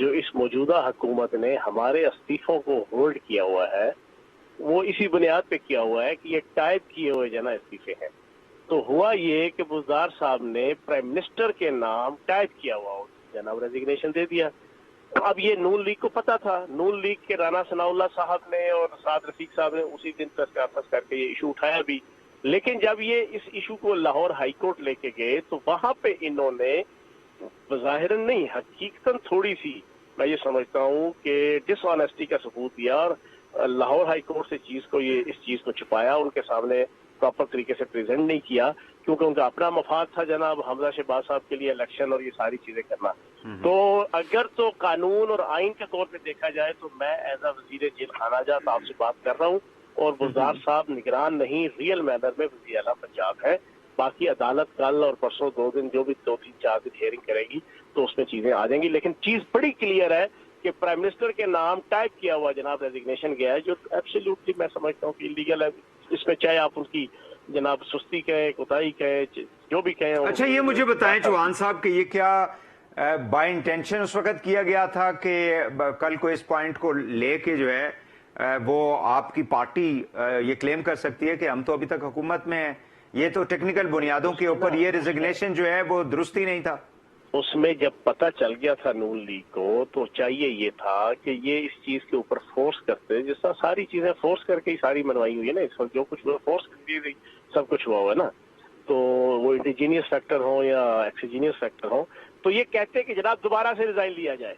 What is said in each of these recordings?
جو اس موجودہ حکومت نے ہمارے استعفوں کو ہولڈ کیا ہوا ہے وہ اسی بنیاد پہ کیا ہوا ہے کہ یہ ٹائپ کیے ہوئے جو نا استعفے ہیں. تو ہوا یہ کہ بزدار صاحب نے پرائم منسٹر کے نام ٹائپ کیا ہوا جناب ریزگنیشن دے دیا. اب یہ نون لیگ کو پتا تھا، نون لیگ کے رانا ثناء اللہ صاحب نے اور سعد رفیق صاحب نے اسی دن پریس کانفرنس کر کے یہ ایشو اٹھایا بھی. لیکن جب یہ اس ایشو کو لاہور ہائی کورٹ لے کے گئے تو وہاں پہ انہوں نے بظاہراً نہیں حقیقتاً تھوڑی سی میں یہ سمجھتا ہوں کہ ڈس آنیسٹی کا ثبوت دیا اور لاہور ہائی کورٹ سے اس چیز کو چھپایا، ان کے سامنے پراپر طریقے سے پریزنٹ نہیں کیا، کیونکہ ان کا اپنا مفاد تھا جناب حمزہ شہباز صاحب کے لیے الیکشن اور یہ ساری چیزیں کرنا. تو اگر تو قانون اور آئین کے طور پہ دیکھا جائے تو میں ایز اے وزیر جیل خانہ جات آپ سے بات کر رہا ہوں اور بزدار صاحب نگران نہیں ریئل مینر میں وزیر اعلیٰ پنجاب ہے. باقی عدالت کل اور پرسوں 2 دن جو بھی 2-3-4 دن ہیئرنگ کرے گی تو اس میں چیزیں آ جائیں گی. لیکن چیز بڑی کلیئر ہے کہ پرائم منسٹر کے نام ٹائپ کیا ہوا جناب ریزگنیشن گیا ہے، جو ایبسلیوٹلی میں سمجھتا ہوں کہ انلیگل ہے. اس میں چاہے آپ ان کی جناب سستی کہیں، کوتاہی کہیں، جو بھی کہیں. اچھا یہ مجھے بتائیں چوہان صاحب کہ یہ کیا بائی انٹینشن اس وقت کیا گیا تھا کہ کل کو اس پوائنٹ کو لے کے جو ہے وہ آپ کی پارٹی یہ کلیم کر سکتی ہے کہ ہم تو ابھی تک حکومت میں ہیں، یہ تو ٹیکنیکل بنیادوں کے اوپر یہ ریزگنیشن جو ہے وہ درست ہی نہیں تھا؟ اس میں جب پتہ چل گیا تھا نون لیگ کو تو چاہیے یہ تھا کہ یہ اس چیز کے اوپر فورس کرتے، جس طرح ساری چیزیں فورس کر کے ہی ساری منوائی ہوئی ہے نا، اس وقت جو کچھ فورس کر دی گئی سب کچھ ہوا ہوا ہے نا. تو وہ انڈیجینئس فیکٹر ہوں یا ایکسیجینئس فیکٹر ہوں تو یہ کہتے کہ جناب دوبارہ سے ریزائن لیا جائے،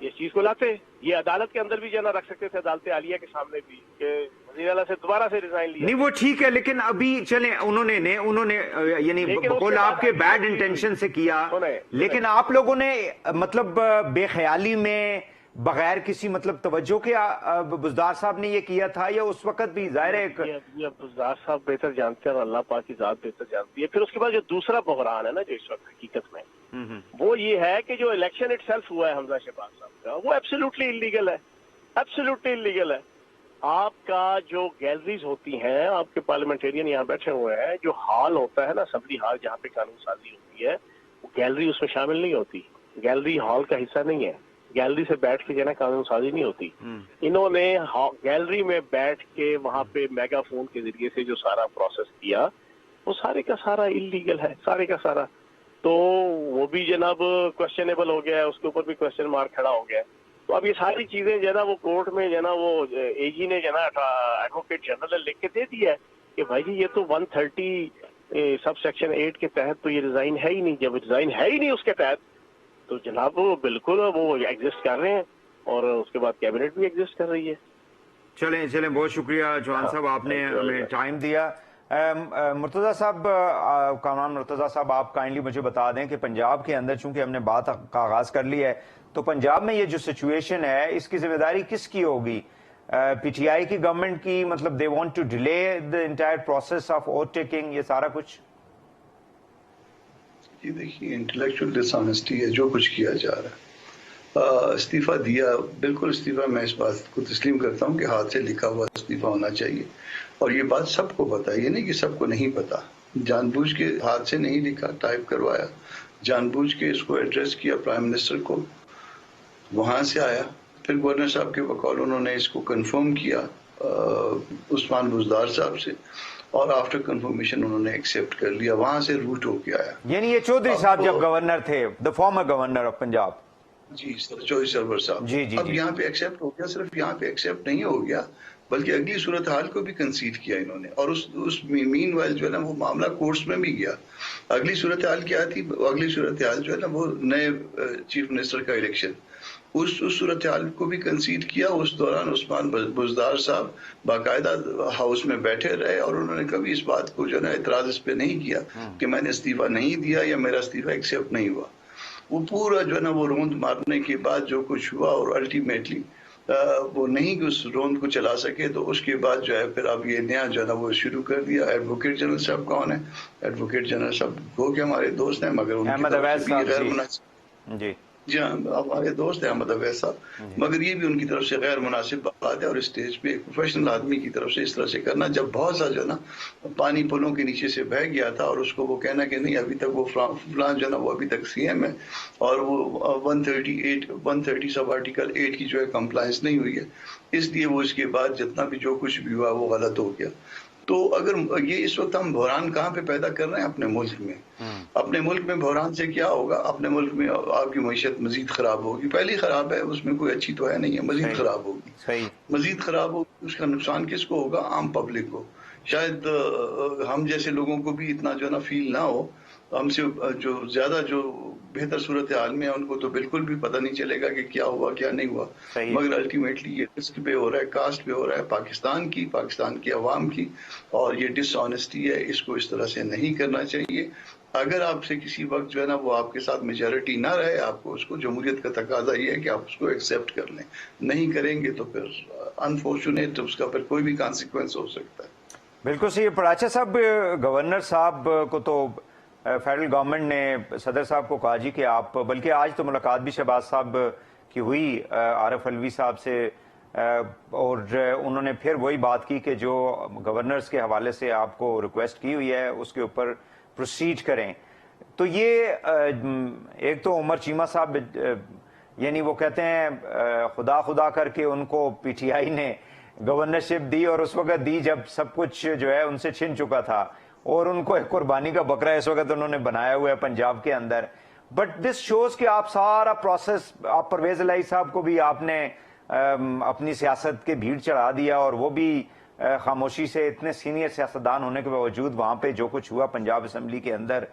اس چیز کو لاتے. یہ عدالت کے اندر بھی جو نا رکھ سکتے تھے، عدالت عالیہ کے سامنے بھی، کہ وزیر اعلیٰ سے دوبارہ سے ریزائن لیا. نہیں وہ ٹھیک ہے، لیکن ابھی چلیں انہوں نے یعنی بقول آپ کے بیڈ انٹینشن سے کیا، لیکن آپ لوگوں نے مطلب بے خیالی میں بغیر کسی مطلب توجہ کے بزدار صاحب نے یہ کیا تھا، یا اس وقت بھی ظاہر ہے؟ یہ بزدار صاحب بہتر جانتے ہیں اور اللہ پاک کی ذات بہتر جانتی ہے. پھر اس کے بعد جو دوسرا بحران ہے نا جو اس وقت حقیقت میں وہ یہ ہے کہ جو الیکشن اٹ سیلف ہوا ہے حمزہ شہباز صاحب کا، وہ ایبسلیوٹلی انلیگل ہے، ایبسلیوٹلی انلیگل ہے. آپ کا جو گیلریز ہوتی ہیں، آپ کے پارلیمنٹرین یہاں بیٹھے ہوئے ہیں، جو ہال ہوتا ہے نا اسمبلی ہال جہاں پہ قانون سازی ہوتی ہے، وہ گیلری اس میں شامل نہیں ہوتی، گیلری ہال کا حصہ نہیں ہے. گیلری سے بیٹھ کے جو نا قانون سازی نہیں ہوتی. انہوں نے گیلری میں بیٹھ کے وہاں پہ میگا فون کے ذریعے سے جو سارا پروسیس کیا وہ سارے کا سارا انلیگل ہے، سارے کا سارا. تو وہ بھی جناب کوشچنیبل ہو گیا ہے، اس کے اوپر بھی کوشچن مارک کھڑا ہو گیا ہے. تو اب یہ ساری چیزیں جو ہے نا وہ کورٹ میں جو ہے نا وہ اے جی نے جو ہے نا ایڈوکیٹ جنرل لکھ کے دے دیا ہے کہ بھائی جی یہ تو 130 سب سیکشن 8 کے تحت تو یہ ریزائن ہے ہی نہیں. جب ریزائن ہے ہی نہیں اس کے تحت تو جناب وہ بالکل وہ ایگزسٹ کر رہے ہیں اور اس کے بعد کیبنٹ بھی ایگزسٹ کر رہی ہے. چلیں بہت شکریہ چوہان صاحب، آپ نے ہمیں ٹائم دیا. مرتضیٰ صاحب، کامران مرتضیٰ صاحب، آپ کائنڈلی مجھے بتا دیں کہ پنجاب کے اندر چونکہ ہم نے بات کا آغاز کر لی ہے تو پنجاب میں یہ جو سچویشن ہے اس کی ذمہ داری کس کی ہوگی؟ پی ٹی آئی کی گورنمنٹ کی؟ مطلب they want to delay the entire process of vote taking, یہ سارا کچھ؟ جی دیکھیے انٹلیکچوئل ڈس آنیسٹی ہے جو کچھ کیا جا رہا ہے. استعفیٰ دیا، بالکل استعفیٰ میں اس بات کو تسلیم کرتا ہوں کہ ہاتھ سے لکھا ہوا استعفیٰ ہونا چاہیے، اور یہ بات سب کو پتا ہے، یہ نہیں کہ سب کو نہیں پتا. جان بوجھ کے ہاتھ سے نہیں لکھا، ٹائپ کروایا، جان بوجھ کے اس کو ایڈریس کیا پرائم منسٹر کو، وہاں سے آیا، پھر گورنر صاحب کے بقول انہوں نے اس کو کنفرم کیا عثمان بزدار صاحب سے، اور آفٹر کنفرمیشن انہوں نے ایکسیپٹ کر لیا، وہاں سے روٹ ہو کے آیا. یعنی یہ چودھری صاحب جب گورنر تھے، the former governor of Punjab? جی چودھری سرور صاحب. اب یہاں پہ ایکسیپٹ ہو گیا، صرف یہاں پہ ایکسیپٹ نہیں ہو گیا بلکہ اگلی صورتحال کو بھی کنسیڈ کیا انہوں نے، اور اس مین وائل جو ہے نا وہ معاملہ کورٹس میں بھی گیا. اگلی صورتحال کیا تھی؟ اگلی صورتحال جو ہے نا وہ نئے چیف منسٹر کا الیکشن، اس صورتحال کو بھی کنسیڈ کیا. اس دوران عثمان بزدار صاحب باقاعدہ ہاؤس میں بیٹھے رہے اور انہوں نے کبھی اس بات کو جو ہے نا اعتراض اس پہ نہیں کیا کہ میں نے استعفیٰ نہیں دیا یا میرا استعفیٰ ایکسیپٹ نہیں ہوا. وہ پورا جو ہے نا وہ روند مارنے کے بعد جو کچھ ہوا، اور الٹیمیٹلی وہ نہیں اس روند کو چلا سکے، تو اس کے بعد جو ہے پھر اب یہ نیا جو ہے نا وہ شروع کر دیا. ایڈوکیٹ جنرل صاحب کون ہے؟ ایڈوکیٹ جنرل صاحب وہ کہ ہمارے دوست ہیں مگر ان کی طرف سے بھی غیر مناسب. جی جی ہاں ہمارے دوست ہیں احمد اویس صاحب, مگر یہ بھی ان کی طرف سے غیر مناسب بات ہے, اور اسٹیج پہ ایک پروفیشنل آدمی کی طرف سے اس طرح سے کرنا, جب بہت سا جو ہے نا پانی پلوں کے نیچے سے بہہ گیا تھا, اور اس کو وہ کہنا کہ نہیں ابھی تک وہ فلان جو ہے نا وہ ابھی تک سی ایم ہے, اور وہ 130 سب آرٹیکل 8 کی جو ہے کمپلائنس نہیں ہوئی ہے, اس لیے وہ اس کے بعد جتنا بھی جو کچھ بھی ہوا وہ غلط ہو گیا. تو اگر یہ اس وقت ہم بحران کہاں پہ پیدا کر رہے ہیں؟ اپنے ملک میں. اپنے ملک میں بحران سے کیا ہوگا؟ اپنے ملک میں آپ کی معیشت مزید خراب ہوگی, پہلی خراب ہے, اس میں کوئی اچھی تو ہے نہیں ہے, مزید خراب ہوگی, مزید خراب ہوگی. اس کا نقصان کس کو ہوگا؟ عام پبلک کو. شاید ہم جیسے لوگوں کو بھی اتنا جو ہے نا فیل نہ ہو, ہم سے جو زیادہ جو بہتر صورتحال میں ہے ان کو تو بالکل بھی پتہ نہیں چلے گا کہ کیا ہوا کیا نہیں ہوا, مگر الٹیمیٹلی یہ رسک پہ ہو رہا ہے, کاسٹ پہ ہو رہا ہے, پاکستان کی عوام کی, اور یہ ڈس آنیسٹی ہے, اس کو اس طرح سے نہیں کرنا چاہیے. اگر آپ سے کسی وقت جو ہے نا وہ آپ کے ساتھ میجارٹی نہ رہے, آپ کو اس کو جمہوریت کا تقاضا یہ ہے کہ آپ اس کو ایکسیپٹ کر لیں, نہیں کریں گے تو پھر انفارچونیٹ اس کا پھر کوئی بھی کانسیکوینس ہو سکتا ہے. بالکل صحیح. پڑاچا صاحب, گورنر صاحب کو تو فیڈرل گورنمنٹ نے صدر صاحب کو کہا جی کہ آپ, بلکہ آج تو ملاقات بھی شہباز صاحب کی ہوئی عارف علوی صاحب سے, اور انہوں نے پھر وہی بات کی کہ جو گورنرز کے حوالے سے آپ کو ریکویسٹ کی ہوئی ہے اس کے اوپر پروسیڈ کریں. تو یہ ایک تو عمر چیمہ صاحب, یعنی وہ کہتے ہیں خدا کر کے ان کو پی ٹی آئی نے گورنرشپ دی, اور اس وقت دی جب سب کچھ جو ہے ان سے چھن چکا تھا, اور ان کو ایک قربانی کا بکرا اس وقت انہوں نے بنایا ہوا ہے پنجاب کے اندر. بٹ دس شوز کہ آپ سارا پروسیس, آپ پرویز الہی صاحب کو بھی آپ نے اپنی سیاست کے بھیڑ چڑھا دیا, اور وہ بھی خاموشی سے, اتنے سینئر سیاستدان ہونے کے باوجود وہاں پہ جو کچھ ہوا پنجاب اسمبلی کے اندر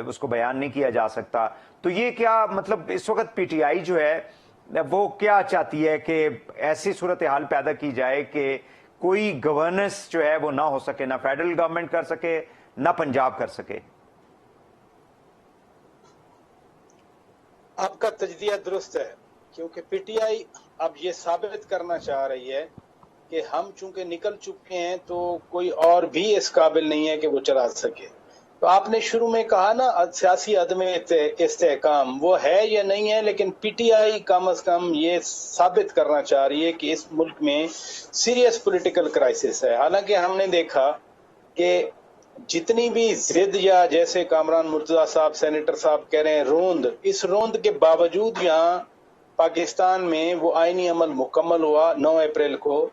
اس کو بیان نہیں کیا جا سکتا. تو یہ کیا مطلب اس وقت پی ٹی آئی جو ہے وہ کیا چاہتی ہے کہ ایسی صورتحال پیدا کی جائے کہ کوئی گورننس جو ہے وہ نہ ہو سکے, نہ فیڈرل گورنمنٹ کر سکے نہ پنجاب کر سکے؟ آپ کا تجزیہ درست ہے, کیونکہ پی ٹی آئی اب یہ ثابت کرنا چاہ رہی ہے کہ ہم چونکہ نکل چکے ہیں تو کوئی اور بھی اس قابل نہیں ہے کہ وہ چلا سکے. تو آپ نے شروع میں کہا نا سیاسی عدم استحکام, وہ ہے یا نہیں ہے, لیکن پی ٹی آئی کم از کم یہ ثابت کرنا چاہ رہی ہے کہ اس ملک میں سیریس پولیٹیکل کرائسس ہے. حالانکہ ہم نے دیکھا کہ جتنی بھی ضد, یا جیسے کامران مرتضی صاحب سینیٹر صاحب کہہ رہے ہیں روند, اس روند کے باوجود یہاں پاکستان میں وہ آئینی عمل مکمل ہوا 9 اپریل کو,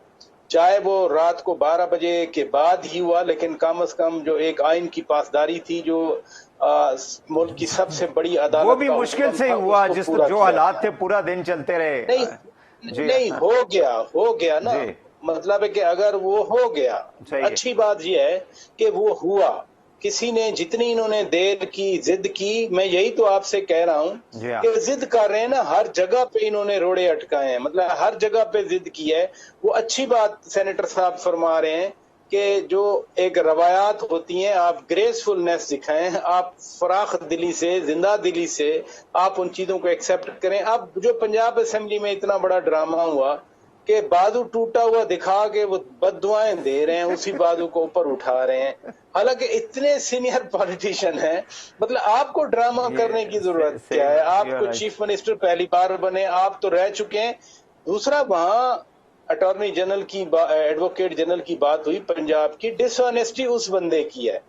چاہے وہ رات کو 12 بجے کے بعد ہی ہوا, لیکن کم از کم جو ایک آئین کی پاسداری تھی جو ملک کی سب سے بڑی عدالت, وہ بھی مشکل سے ہوا, جس جو حالات تھے پورا دن چلتے رہے. نہیں ہو گیا نا, مطلب ہے کہ اگر وہ ہو گیا, اچھی بات یہ ہے کہ وہ ہوا. کسی نے جتنی انہوں نے دیر کی, ضد کی, میں یہی تو آپ سے کہہ رہا ہوں کہ ضد کر رہے ہیں نا, ہر جگہ پہ انہوں نے روڑے اٹکائے ہیں, مطلب ہر جگہ پہ ضد کی ہے. وہ اچھی بات سینیٹر صاحب فرما رہے ہیں کہ جو ایک روایات ہوتی ہیں آپ گریسفلنس دکھائیں, آپ فراخ دلی سے, زندہ دلی سے آپ ان چیزوں کو ایکسیپٹ کریں. اب جو پنجاب اسمبلی میں اتنا بڑا ڈرامہ ہوا کہ بازو ٹوٹا ہوا دکھا کے وہ بد دعائیں دے رہے ہیں, اسی بازو کو اوپر اٹھا رہے ہیں, حالانکہ اتنے سینئر پولیٹیشین ہیں. مطلب آپ کو ڈرامہ کرنے کی ضرورت کیا ہے؟ آپ کو چیف منسٹر پہلی بار بنے, آپ تو رہ چکے ہیں. دوسرا, وہاں اٹارنی جنرل کی, ایڈوکیٹ جنرل کی بات ہوئی پنجاب کی, ڈس آنیسٹی اس بندے کی ہے.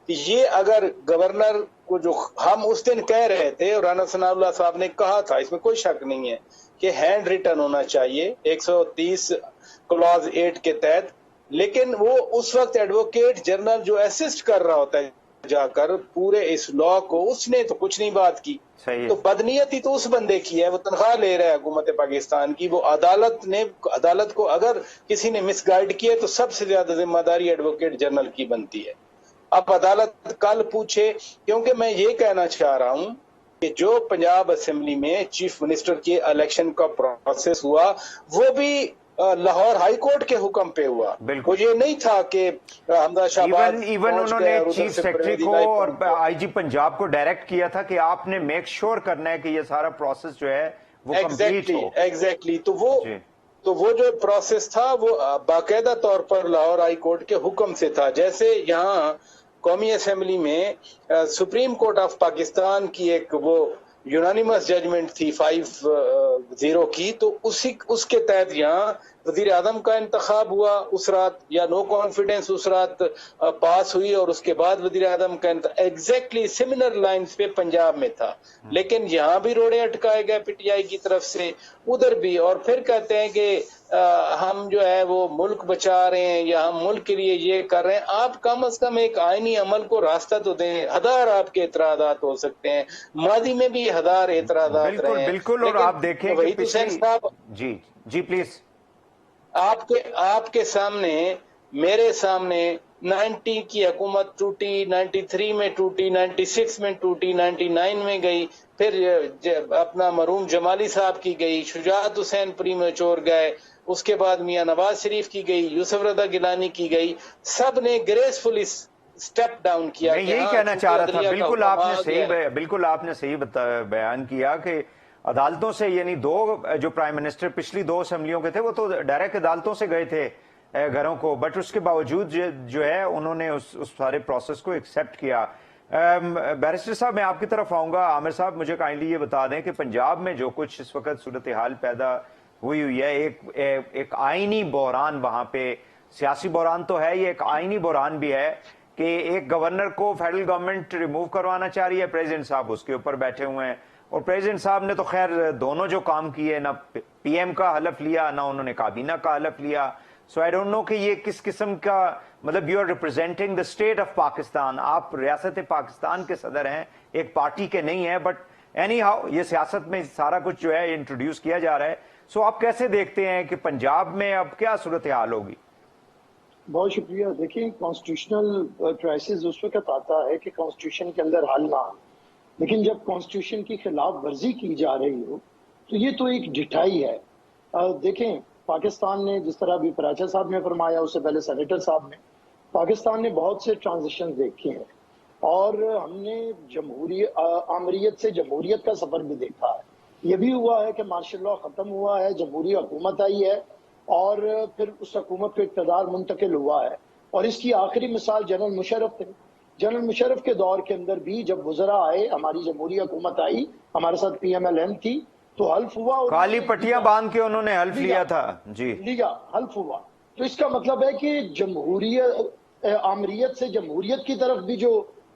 یہ اگر گورنر کو, جو ہم اس دن کہہ رہے تھے اور رانا ثناء اللہ صاحب نے کہا تھا, اس میں کوئی شک نہیں ہے کہ ہینڈ ریٹن ہونا چاہیے 130 کلاز 8 کے تحت, لیکن وہ اس وقت ایڈوکیٹ جنرل جو اسسٹ کر رہا ہوتا ہے جا کر پورے اس لا کو, اس نے تو کچھ نہیں بات کی. تو بدنیتی تو اس بندے کی ہے, وہ تنخواہ لے رہا ہے حکومت پاکستان کی. وہ عدالت کو اگر کسی نے مس گائیڈ کیا تو سب سے زیادہ ذمہ داری ایڈوکیٹ جنرل کی بنتی ہے. اب عدالت کل پوچھے, کیونکہ میں یہ کہنا چاہ رہا ہوں کہ جو پنجاب اسمبلی میں چیف منسٹر کے الیکشن کا پروسیس ہوا وہ بھی لاہور ہائی کورٹ کے حکم پہ ہوا. وہ یہ نہیں تھا کہ حمزہ شہباز ایون انہوں نے چیف سیکرٹری کو اور آئی جی پنجاب کو ڈائریکٹ کیا تھا کہ آپ نے میک شور کرنا ہے کہ یہ سارا پروسیس جو ہے وہ کمپلیٹ ہو. ایگزیکٹلی. تو وہ جو پروسیس تھا وہ باقاعدہ طور پر لاہور ہائی کورٹ کے حکم سے تھا. جیسے یہاں قومی اسمبلی میں سپریم کورٹ آف پاکستان کی ایک وہ یونانیمس ججمنٹ تھی 5-0 کی، تو اس کے تحت یہاں وزیر اعظم کا انتخاب ہوا اس رات، یا نو کانفیڈنس اس رات پاس ہوئی، اور اس کے بعد وزیر اعظم کا ایگزیکٹلی سملر لائنز پہ پنجاب میں تھا. لیکن یہاں بھی روڑے اٹکائے گئے پی ٹی آئی کی طرف سے، ادھر بھی، اور پھر کہتے ہیں کہ ہم جو ہے وہ ملک بچا رہے ہیں یا ہم ملک کے لیے یہ کر رہے ہیں. آپ کم از کم ایک آئینی عمل کو راستہ تو دیں. ہزار آپ کے اعتراضات ہو سکتے ہیں، ماضی میں بھی ہزار اعتراضات رہے ہیں، بالکل. اور آپ دیکھیں وحید حسین صاحب، جی پلیز، آپ کے سامنے، میرے سامنے 90 کی حکومت ٹوٹی، 93 میں ٹوٹی، 96 میں ٹوٹی، 99 میں گئی، پھر اپنا مرحوم جمالی صاحب کی گئی، شجاعت حسین پریمیچور گئے، اس کے بعد میاں نواز شریف کی گئی، یوسف رضا گیلانی کی گئی. سب نے گریسفلی سٹیپ ڈاؤن کیا. میں یہی کہنا چاہ رہا تھا. بالکل آپ نے صحیح بیان کیا کہ عدالتوں سے، یعنی جو پرائم منسٹر پچھلی 2 اسمبلیوں کے تھے وہ تو ڈائریکٹ عدالتوں سے گئے تھے گھروں کو، بٹ اس کے باوجود جو ہے انہوں نے اس سارے پروسیس کو ایکسیپٹ کیا. بیرسٹر صاحب میں آپ کی طرف آؤں گا. عامر صاحب مجھے کائنڈلی یہ بتا دیں کہ پنجاب میں جو کچھ اس وقت صورتحال پیدا ہوئی ہے، ایک آئینی بحران وہاں پہ، سیاسی بحران تو ہے، یہ ایک آئینی بحران بھی ہے کہ ایک گورنر کو فیڈرل گورنمنٹ ریموو کروانا چاہ رہی ہے، پریزیڈنٹ صاحب اس کے اوپر بیٹھے ہوئے ہیں، اور پریزیڈنٹ صاحب نے تو خیر دونوں جو کام کیے، نہ پی ایم کا حلف لیا نہ انہوں نے کابینہ کا حلف لیا. سو آئی ڈونٹ نو کہ یہ کس قسم کا، مطلب you are representing the state of Pakistan, آپ ریاست پاکستان کے صدر ہیں، ایک پارٹی کے نہیں ہیں، بٹ اینی ہاؤ یہ سیاست میں سارا کچھ جو ہے انٹروڈیوس کیا جا رہا ہے. سو آپ کیسے دیکھتے ہیں کہ پنجاب میں اب کیا صورتحال ہوگی؟ بہت شکریہ. دیکھیں، کانسٹیٹیوشنل کرائسس اس وقت آتا ہے کہ کانسٹیٹیوشن کے اندر حل نہ ہو، لیکن جب کانسٹیٹیوشن کی خلاف ورزی کی جا رہی ہو تو یہ تو ایک ڈٹائی ہے. دیکھیں، پاکستان نے، جس طرح ابھی پراچا صاحب نے فرمایا، اس سے پہلے سینیٹر صاحب نے، پاکستان نے بہت سے ٹرانزیشن دیکھے ہیں، اور ہم نے آمریت سے جمہوریت کا سفر بھی دیکھا ہے. یہ بھی ہوا ہے کہ مارشل لا ختم ہوا ہے، جمہوری حکومت آئی ہے، اور پھر اس حکومت کو اقتدار منتقل ہوا ہے. اور اس کی آخری مثال جنرل مشرف تھے. جنرل مشرف کے دور کے اندر بھی جب وزراء آئے، ہماری جمہوری حکومت آئی، ہمارے ساتھ پی ایم ایل این تھی، تو حلف ہوا، کالی پٹیاں باندھ کے انہوں نے حلف لیا تھا. جی لیا، حلف ہوا. تو اس کا مطلب ہے کہ آمریت سے جمہوریت کی طرف بھی جو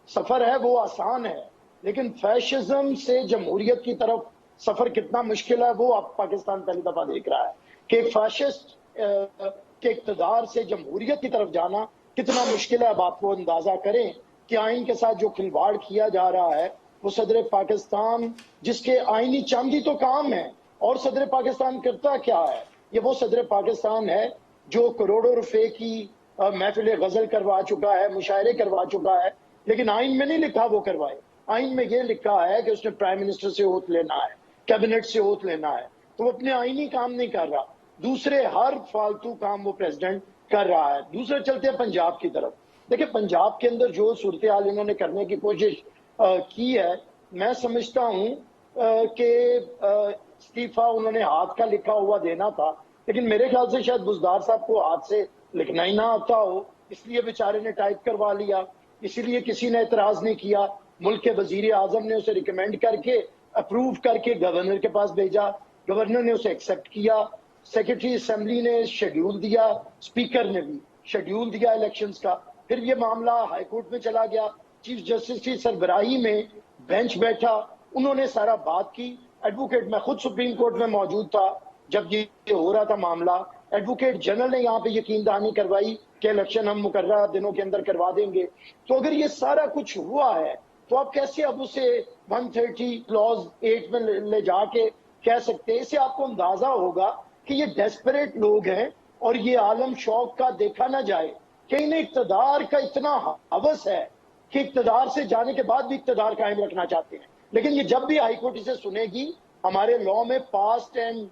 سفر ہے وہ آسان ہے، لیکن فیشزم سے جمہوریت کی طرف سفر کتنا مشکل ہے وہ اب پاکستان پہلی دفعہ دیکھ رہا ہے کہ فیشسٹ کے اقتدار سے جمہوریت کی طرف جانا کتنا مشکل ہے. اب آپ کو اندازہ کریں کہ آئین کے ساتھ جو کھلواڑ کیا جا رہا ہے، وہ صدر پاکستان، جس کے آئینی چاندی تو کام ہے، اور صدر پاکستان کرتا کیا ہے؟ یہ وہ صدر پاکستان ہے جو کروڑوں روپے کی محفل غزل کروا چکا ہے، مشاعرے کروا چکا ہے، لیکن آئین میں نہیں لکھا وہ کروائے. آئین میں یہ لکھا ہے کہ اس نے پرائم منسٹر سے اوتھ لینا ہے، کیبنٹ سے اوتھ لینا ہے. تو وہ اپنے آئینی کام نہیں کر رہا، دوسرے ہر فالتو کام وہ پریزیڈنٹ کر رہا ہے. دوسرے چلتے ہیں پنجاب کی طرف. دیکھیں، پنجاب کے اندر جو صورتحال انہوں نے کرنے کی کوشش کی ہے، میں سمجھتا ہوں کہ استعفیٰ انہوں نے ہاتھ کا لکھا ہوا دینا تھا، لیکن میرے خیال سے شاید بزدار صاحب کو ہاتھ سے لکھنا ہی نہ آتا ہو، اس لیے بیچارے نے ٹائپ کروا لیا. اسی لیے کسی نے اعتراض نہیں کیا. ملک کے وزیر اعظم نے اسے ریکمینڈ کر کے، اپروو کر کے گورنر کے پاس بھیجا، گورنر نے اسے ایکسیپٹ کیا، سیکرٹری اسمبلی نے شیڈیول دیا، اسپیکر نے بھی شیڈیول دیا الیکشنز کا. پھر یہ معاملہ ہائی کورٹ میں چلا گیا، چیف جسٹس کی سربراہی میں بینچ بیٹھا، انہوں نے سارا بات کی. ایڈوکیٹ، میں خود سپریم کورٹ میں موجود تھا جب یہ ہو رہا تھا معاملہ، ایڈوکیٹ جنرل نے یہاں پہ یقین دہانی کروائی کہ الیکشن ہم مقررہ دنوں کے اندر کروا دیں گے. تو اگر یہ سارا کچھ ہوا ہے تو آپ کیسے اب اسے 130 کلوز 8 میں لے جا کے کہہ سکتے ہیں؟ اسے آپ کو اندازہ ہوگا کہ یہ ڈیسپریٹ لوگ ہیں، اور یہ عالم شوق کا دیکھا نہ جائے کہ انہیں اقتدار کا اتنا ہوس ہے کہ اقتدار سے جانے کے بعد بھی اقتدار قائم رکھنا چاہتے ہیں. لیکن یہ جب بھی ہائی کورٹ اسے سنے گی، ہمارے لا میں پاسٹ اینڈ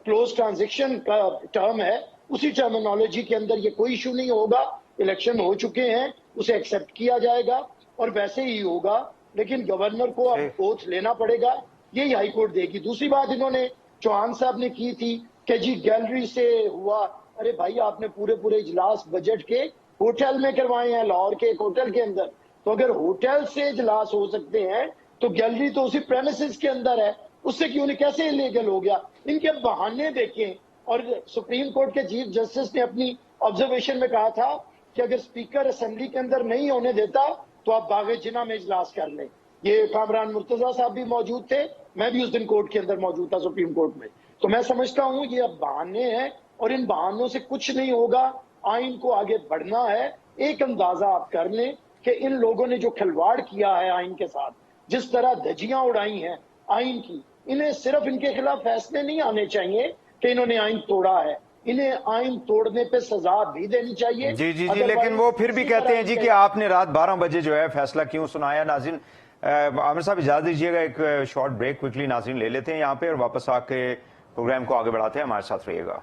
کلوز ٹرانزیکشن کا ٹرم ہے، اسی ٹرمینالوجی کے اندر یہ کوئی ایشو نہیں ہوگا. الیکشن ہو چکے ہیں، اسے ایکسیپٹ کیا جائے گا اور ویسے ہی ہوگا، لیکن گورنر کو اب اوتھ لینا پڑے گا، یہی ہائی کورٹ دے گی. دوسری بات انہوں نے چوہان صاحب نے کی تھی کہ جی گیلری سے ہوا. ارے بھائی، آپ نے پورے اجلاس بجٹ کے ہوٹل میں کروائے ہیں، لاہور کے ایک ہوٹل کے اندر. تو اگر ہوٹل سے اجلاس ہو سکتے ہیں تو گیلری تو اسی پریمیسز کے اندر ہے، اس سے کیوں نہیں، کیسے انلیگل ہو گیا؟ ان کے بہانے دیکھیں. اور سپریم کورٹ کے چیف جسٹس نے اپنی آبزرویشن میں کہا تھا کہ اگر اسپیکر اسمبلی کے اندر نہیں ہونے دیتا تو آپ باغ جناح میں اجلاس کر لیں. یہ کامران مرتضیٰ صاحب بھی موجود تھے، میں بھی اس دن کورٹ کے اندر موجود تھا، سپریم کورٹ میں. تو میں سمجھتا ہوں یہ اب بہانے ہیں اور ان بہانوں سے کچھ نہیں ہوگا. آئین کو آگے بڑھنا ہے. ایک اندازہ آپ کر لیں کہ ان لوگوں نے جو کھلواڑ کیا ہے آئین کے ساتھ، جس طرح دھجیاں اڑائی ہیں آئین کی، انہیں صرف ان کے خلاف فیصلے نہیں آنے چاہیے کہ انہوں نے آئین توڑا ہے، انہیں آئین توڑنے پہ سزا بھی دینی چاہیے. جی لیکن وہ پھر بھی کہتے ہیں جی کہ آپ نے رات 12 بجے جو ہے فیصلہ کیوں سنایا. ناظرین عامر صاحب اجازت دیجیے گا، ایک شارٹ بریک کوئکلی ناظرین لے لیتے ہیں یہاں پہ اور واپس آ کے پروگرام کو آگے بڑھاتے ہیں. ہمارے ساتھ رہیے گا.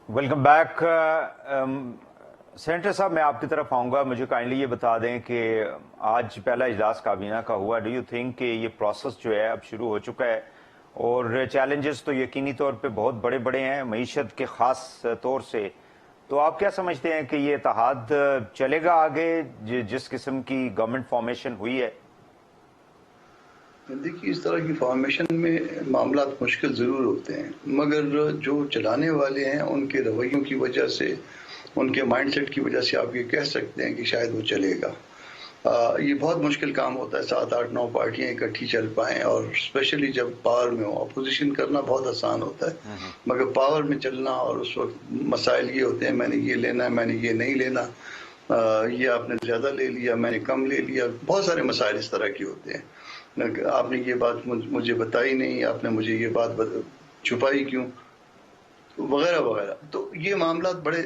Welcome back. سینیٹر صاحب میں آپ کی طرف آؤں گا. مجھے کائنڈلی یہ بتا دیں کہ آج پہلا اجلاس کابینہ کا ہوا. ڈو یو تھنک کہ یہ پروسیس جو ہے اب شروع ہو چکا ہے؟ اور چیلنجز تو یقینی طور پہ بہت بڑے بڑے ہیں معیشت کے خاص طور سے. تو آپ کیا سمجھتے ہیں کہ یہ اتحاد چلے گا آگے جس قسم کی گورنمنٹ فارمیشن ہوئی ہے؟ دیکھیے اس طرح کی فارمیشن میں معاملات مشکل ضرور ہوتے ہیں، مگر جو چلانے والے ہیں ان کے رویوں کی وجہ سے، ان کے مائنڈ سیٹ کی وجہ سے آپ یہ کہہ سکتے ہیں کہ شاید وہ چلے گا. یہ بہت مشکل کام ہوتا ہے، 7 8 9 پارٹیاں اکٹھی چل پائیں، اور اسپیشلی جب پاور میں ہو. اپوزیشن کرنا بہت آسان ہوتا ہے، مگر پاور میں چلنا، اور اس وقت مسائل یہ ہوتے ہیں میں نے یہ لینا ہے، میں نے یہ نہیں لینا، یہ آپ نے زیادہ لے لیا، میں نے کم لے لیا. بہت سارے مسائل اس طرح کے ہوتے ہیں. آپ نے یہ بات مجھے بتائی نہیں، آپ نے مجھے یہ بات چھپائی کیوں، وغیرہ وغیرہ. تو یہ معاملات بڑے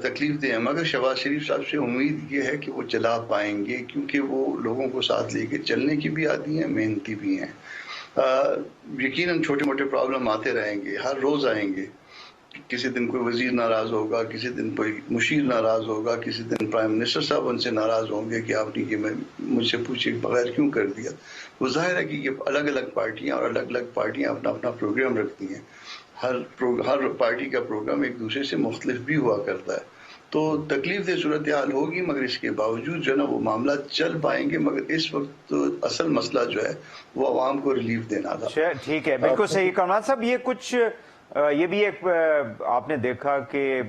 تکلیف دہ ہیں، مگر شہباز شریف صاحب سے امید یہ ہے کہ وہ چلا پائیں گے، کیونکہ وہ لوگوں کو ساتھ لے کے چلنے کی بھی عادی ہیں، محنتی بھی ہیں. یقیناً چھوٹے موٹے پرابلم آتے رہیں گے، ہر روز آئیں گے. کسی دن کوئی وزیر ناراض ہوگا، کسی دن کوئی مشیر ناراض ہوگا، کسی دن پرائم منسٹر صاحب ان سے ناراض ہوں گے کہ آپ نے یہ مجھ سے پوچھے بغیر کیوں کر دیا. وہ ظاہر ہے کہ یہ الگ الگ پارٹیاں اور الگ الگ پارٹیاں اپنا اپنا پروگرام رکھتی ہیں. ہر پارٹی کا پروگرام ایک دوسرے سے مختلف بھی ہوا کرتا ہے. تو تکلیف دہ صورتحال ہوگی، مگر اس کے باوجود جو ہے نا وہ معاملات چل پائیں گے. مگر اس وقت اصل مسئلہ جو ہے وہ عوام کو ریلیف دینا تھا. ٹھیک ہے، بالکل صحیح. کامران صاحب یہ بھی ایک آپ نے دیکھا کہ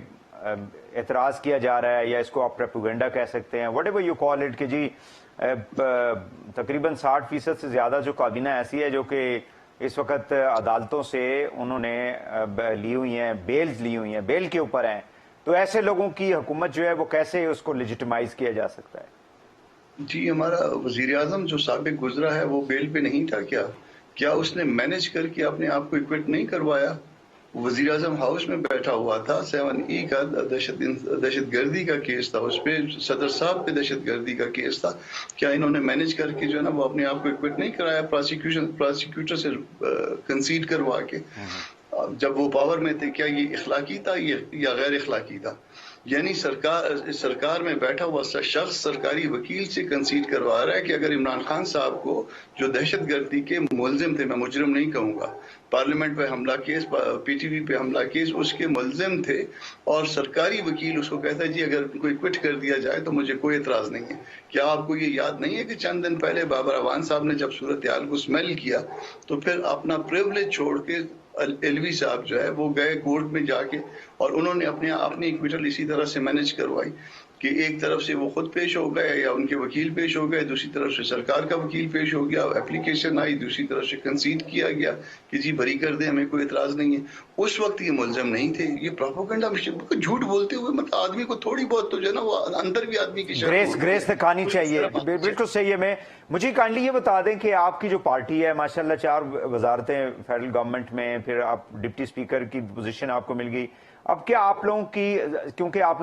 اعتراض کیا جا رہا ہے، یا اس کو آپ پروپیگنڈا کہہ سکتے ہیں، what ever you call it, کہ جی تقریباً 60% سے زیادہ جو کابینہ ایسی ہے جو کہ اس وقت عدالتوں سے انہوں نے لی ہوئی ہیں، بیلز لی ہوئی ہیں، بیل کے اوپر ہیں. تو ایسے لوگوں کی حکومت جو ہے وہ کیسے اس کو لیجیٹمائز کیا جا سکتا ہے؟ جی ہمارا وزیر اعظم جو سابق گزرا ہے وہ بیل پہ نہیں تھا کیا اس نے مینج کر کے اپنے آپ کو ایکوٹ نہیں کروایا؟ وزیر اعظم ہاؤس میں بیٹھا ہوا تھا، 7E کا دہشت گردی کا کیس تھا، اس پہ صدر صاحب پہ دہشت گردی کا کیس تھا. کیا انہوں نے مینج کر کے جو ہے نا وہ اپنے آپ کو ایکوٹ نہیں کرایا پراسیکیوٹر سے کنسیڈ کروا کے؟ جب وہ پاور میں تھے کیا یہ اخلاقی تھا یا غیر اخلاقی تھا؟ یعنی سرکار میں بیٹھا ہوا شخص سرکاری وکیل سے کنسیڈ کروا رہا ہے کہ اگر عمران خان صاحب کو جو دہشت گردی کے ملزم تھے، میں مجرم نہیں کہوں گا، پارلیمنٹ پہ حملہ کیس، پی ٹی وی پہ حملہ کیس، اس کے ملزم تھے، اور سرکاری وکیل اس کو کہتا ہے جی اگر ان کو ایکوٹ کر دیا جائے تو مجھے کوئی اعتراض نہیں ہے. کیا آپ کو یہ یاد نہیں ہے کہ چند دن پہلے بابر اعوان صاحب نے جب صورتحال کو اسمیل کیا تو پھر اپنا پریولیج چھوڑ کے ایلوی صاحب جو ہے وہ گئے کورٹ میں جا کے، اور انہوں نے اپنی ایکویٹل اسی طرح سے مینج کروائی کہ ایک طرف سے وہ خود پیش ہو گئے یا ان کے وکیل پیش ہو گئے، دوسری طرف سے سرکار کا وکیل پیش ہو گیا، اپلیکیشن آئی، دوسری طرف سے کنسیڈ کیا گیا کہ جی بری کر دیں، ہمیں کوئی اعتراض نہیں ہے. اس وقت یہ ملزم نہیں تھے. یہ پروپیگنڈا جھوٹ بولتے ہوئے مطلب آدمی کو تھوڑی بہت تو جو ہے نا وہ اندر بھی آدمی کی گریس دکھانی چاہیے. بالکل صحیح ہے. مجھے کائنڈلی یہ بتا دیں کہ آپ کی جو پارٹی ہے ماشاءاللہ 4 وزارتیں فیڈرل گورنمنٹ میں، پھر آپ ڈپٹی اسپیکر کی پوزیشن آپ کو مل گئی. اب کیا آپ لوگوں کی، کیونکہ آپ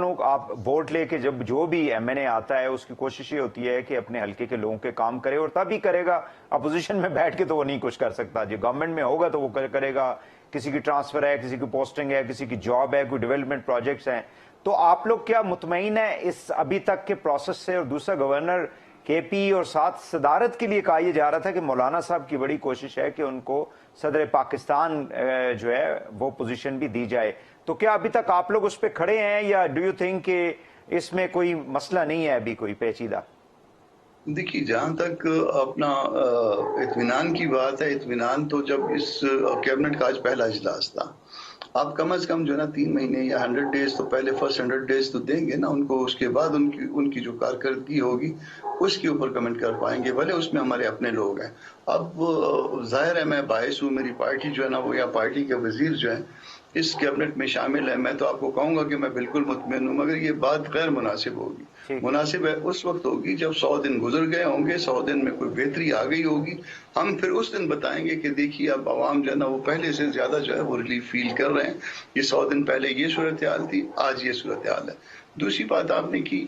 ووٹ لے کے جب جو بھی ایم این اے آتا ہے اس کی کوشش یہ ہوتی ہے کہ اپنے حلقے کے لوگوں کے کام کرے، اور تب ہی کرے گا. اپوزیشن میں بیٹھ کے تو وہ نہیں کچھ کر سکتا. جو گورنمنٹ میں ہوگا تو وہ کرے گا. کسی کی ٹرانسفر ہے، کسی کی پوسٹنگ ہے، کسی کی جاب ہے، کوئی ڈیولپمنٹ پروجیکٹس ہیں. تو آپ لوگ کیا مطمئن ہیں اس ابھی تک کے پروسیس سے؟ اور دوسرا گورنر کے پی اور ساتھ صدارت کے لیے کہا یہ جا رہا تھا کہ مولانا صاحب کی بڑی کوشش ہے کہ ان کو صدر پاکستان جو ہے وہ پوزیشن بھی دی جائے. تو کیا ابھی تک آپ لوگ اس پہ کھڑے ہیں یا ڈو یو تھنک کہ اس میں کوئی مسئلہ نہیں ہے ابھی کوئی پیچیدہ؟ دیکھیے جہاں تک اپنا اطمینان کی بات ہے، اطمینان تو جب اس کیبنٹ کا آج پہلا اجلاس تھا، آپ کم از کم جو ہے نا 3 مہینے یا 100 ڈیز تو پہلے فرسٹ 100 ڈیز تو دیں گے نا ان کو، اس کے بعد ان کی جو کارکردگی ہوگی اس کے اوپر کمنٹ کر پائیں گے، بھلے اس میں ہمارے اپنے لوگ ہیں۔ اب ظاہر ہے میں باعث ہوں، میری پارٹی جو ہے نا وہ یا پارٹی کے وزیر جو ہیں اس کیبنٹ میں شامل ہے، میں تو آپ کو کہوں گا کہ میں بالکل مطمئن ہوں، مگر یہ بات غیر مناسب ہوگی۔ مناسب ہے اس وقت ہوگی جب 100 دن گزر گئے ہوں گے، 100 دن میں کوئی بہتری آ گئی ہوگی، ہم پھر اس دن بتائیں گے کہ دیکھیے اب عوام جو ہے نا وہ پہلے سے زیادہ جو ہے وہ ریلیف فیل کر رہے ہیں، یہ 100 دن پہلے یہ صورتحال تھی، آج یہ صورتحال ہے۔ دوسری بات آپ نے کی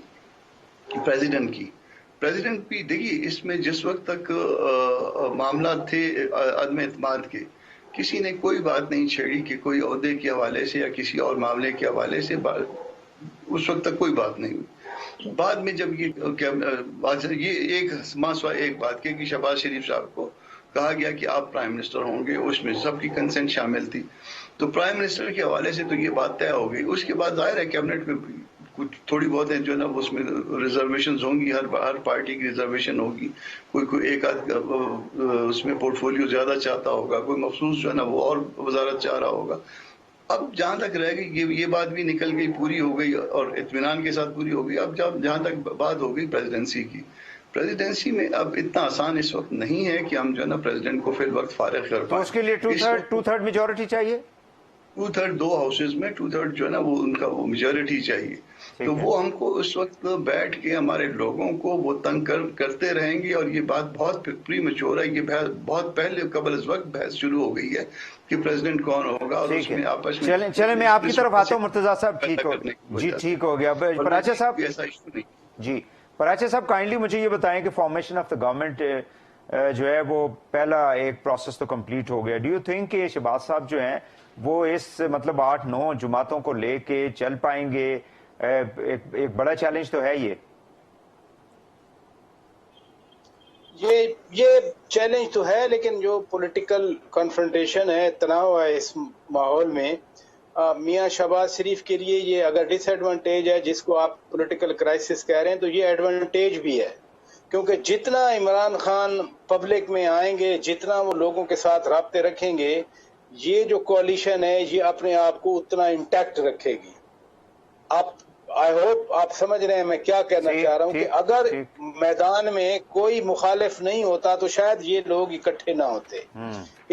پریزیڈنٹ کی، پریزیڈنٹ بھی دیکھیے اس میں جس وقت تک معاملات تھے عدم اعتماد کے، کسی نے کوئی بات نہیں چھیڑی کہ کوئی عہدے کے حوالے سے یا کسی اور معاملے کے حوالے سے، اس وقت تک کوئی بات نہیں ہوئی۔ بعد میں جب یہ ایک بات کہ شہباز شریف صاحب کو کہا گیا کہ آپ پرائم منسٹر ہوں گے، اس میں سب کی کنسنٹ شامل تھی، تو پرائم منسٹر کے حوالے سے تو یہ بات طے ہو گئی۔ اس کے بعد ظاہر ہے کیبنٹ میں کچھ تھوڑی بہت ہے جو ہے نا اس میں ریزرویشنز ہوں گی، ہر پارٹی کی ریزرویشن ہوگی، کوئی ایک آدھ اس میں پورٹ فولیو زیادہ چاہتا ہوگا، کوئی مخصوص جو ہے نا وہ اور وزارت چاہ رہا ہوگا۔ اب جہاں تک رہ گئی یہ بات بھی نکل گئی، پوری ہو گئی اور اطمینان کے ساتھ پوری ہو گئی۔ اب جہاں تک بات ہو گئی پریزیڈنسی کی، پریزیڈنسی میں اب اتنا آسان اس وقت نہیں ہے کہ ہم جو ہے نا پریزیڈنٹ کو فی الوقت فارغ کر پائیں۔ تو اس کے لیے ٹو تھرڈ میجورٹی چاہیے، 2/3 دو ہاؤسز میں 2/3 جو ہے نا وہ ان کا وہ میجورٹی چاہیے، تو وہ ہم کو اس وقت بیٹھ کے ہمارے لوگوں کو وہ تنگ کرتے رہیں گے، اور یہ بات بہت پری میچور ہے، یہ بہت پہلے قبل از وقت بحث شروع ہو گئی ہے کہ پریزیڈنٹ کون ہوگا، اور اس میں آپس میں چلیں میں آپ کی طرف آتا ہوں مرتضیٰ صاحب، ٹھیک ہو گیا۔ پراچا صاحب جی، پراچا صاحب کائنڈلی مجھے یہ بتائیں کہ فارمیشن آف دا گورنمنٹ جو ہے وہ پہلا ایک پروسیس تو کمپلیٹ ہو گیا، ڈو یو تھنک کہ شہباز صاحب جو ہیں وہ اس مطلب 8-9 جماعتوں کو لے کے چل پائیں گے؟ ایک بڑا چیلنج تو ہے یہ چیلنج تو ہے، لیکن جو پولیٹیکل کنفرنٹیشن ہے، تناؤ ہے اس ماحول میں، میاں شہباز شریف کے لیے یہ اگر ڈس ایڈوانٹیج ہے جس کو آپ پولیٹیکل کرائسس کہہ رہے ہیں، تو یہ ایڈوانٹیج بھی ہے، کیونکہ جتنا عمران خان پبلک میں آئیں گے، جتنا وہ لوگوں کے ساتھ رابطے رکھیں گے، یہ جو کوalition ہے یہ اپنے آپ کو اتنا انٹیکٹ رکھے گی۔ آئی ہوپ آپ سمجھ رہے ہیں میں کیا کہنا چاہ رہا ہوں، کہ اگر میدان میں کوئی مخالف نہیں ہوتا تو شاید یہ لوگ اکٹھے نہ ہوتے۔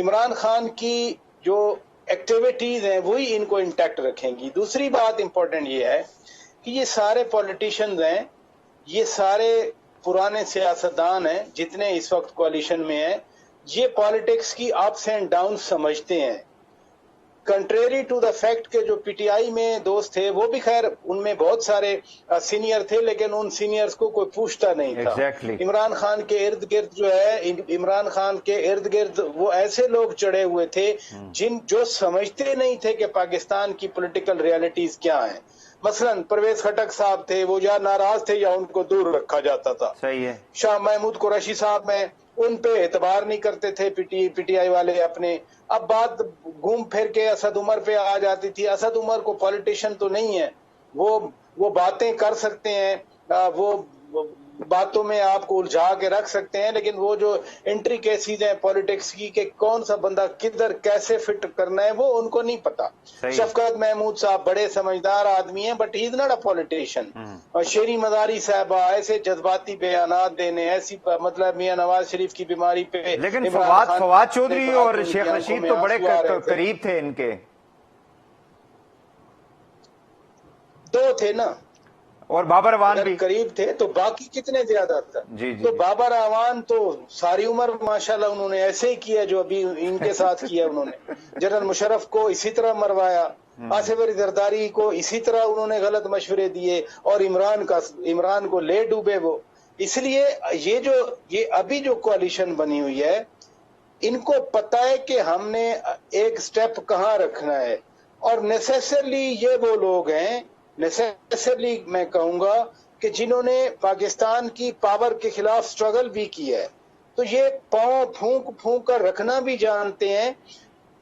عمران خان کی جو ایکٹیویٹیز ہیں وہی ان کو انٹیکٹ رکھیں گی۔ دوسری بات امپورٹنٹ یہ ہے کہ یہ سارے پولیٹیشنز ہیں، یہ سارے پرانے سیاستدان ہیں جتنے اس وقت کوalition میں ہیں، یہ پالیٹکس کی اپس اینڈ ڈاؤن سمجھتے ہیں، کنٹریری ٹو دا فیکٹ کہ جو پی ٹی آئی میں دوست تھے وہ بھی خیر ان میں بہت سارے سینئر تھے، لیکن ان سینئرز کو کوئی پوچھتا نہیں تھا۔ عمران خان کے ارد گرد جو ہے، عمران خان کے ارد گرد وہ ایسے لوگ چڑھے ہوئے تھے جو سمجھتے نہیں تھے کہ پاکستان کی پولیٹیکل ریالٹیز کیا ہیں۔ مثلا پرویز خٹک صاحب تھے، وہ یا ناراض تھے یا ان کو دور رکھا جاتا تھا۔ شاہ محمود قریشی صاحب میں ان پہ اعتبار نہیں کرتے تھے پی ٹی آئی والے اپنے۔ اب بات گھوم پھر کے اسد عمر پہ آ جاتی تھی۔ اسد عمر کو پولیٹیشین تو نہیں ہے، وہ باتیں کر سکتے ہیں، وہ باتوں میں آپ کو الجھا کے رکھ سکتے ہیں، لیکن وہ جو انٹریکیسیز ہیں پولیٹکس کی کہ کون سا بندہ کدھر کیسے فٹ کرنا ہے وہ ان کو نہیں پتا۔ شفقت محمود صاحب بڑے سمجھدار آدمی ہیں، but he is not a politician. اور شیری مزاری صاحبہ ایسے جذباتی بیانات دینے، ایسی مطلب میاں نواز شریف کی بیماری پہ، لیکن فواد چودھری اور شیخ رشید تو بڑے قریب تھے ان کے، دو تھے نا، اور بابر اعوان بھی قریب تھے، تو باقی کتنے زیادہ تھا؟ تو بابر اعوان تو ساری عمر ماشاءاللہ انہوں نے ایسے ہی کیا جو ابھی ان کے ساتھ کیا انہوں نے۔ جنرل مشرف کو اسی طرح مروایا، آصف علی زرداری کو اسی طرح انہوں نے غلط مشورے دیے، اور عمران کو لے ڈوبے وہ۔ اس لیے یہ ابھی جو کوalition بنی ہوئی ہے، ان کو پتہ ہے کہ ہم نے ایک سٹیپ کہاں رکھنا ہے، اور نیسیسرلی یہ وہ لوگ ہیں، نیسیسرلی میں کہوں گا کہ جنہوں نے پاکستان کی پاور کے خلاف سٹرگل بھی کی ہے، تو یہ پاؤں پھونک کر رکھنا بھی جانتے ہیں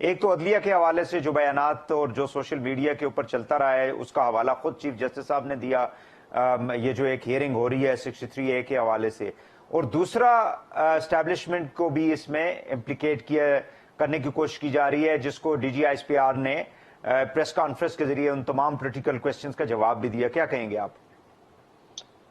ایک تو عدلیہ کے حوالے سے جو بیانات اور جو سوشل میڈیا کے اوپر چلتا رہا ہے اس کا حوالہ خود چیف جسٹس صاحب نے دیا، یہ جو ایک ہیئرنگ ہو رہی ہے 63A کے حوالے سے، اور دوسرا اسٹیبلشمنٹ کو بھی اس میں امپلیکیٹ کرنے کی کوشش کی جا رہی ہے، جس کو D G I S P R نے پریس کانفرنس کے ذریعے ان تمام پولیٹیکل کویسچنز کا جواب بھی دیا. کیا کہیں گے آپ؟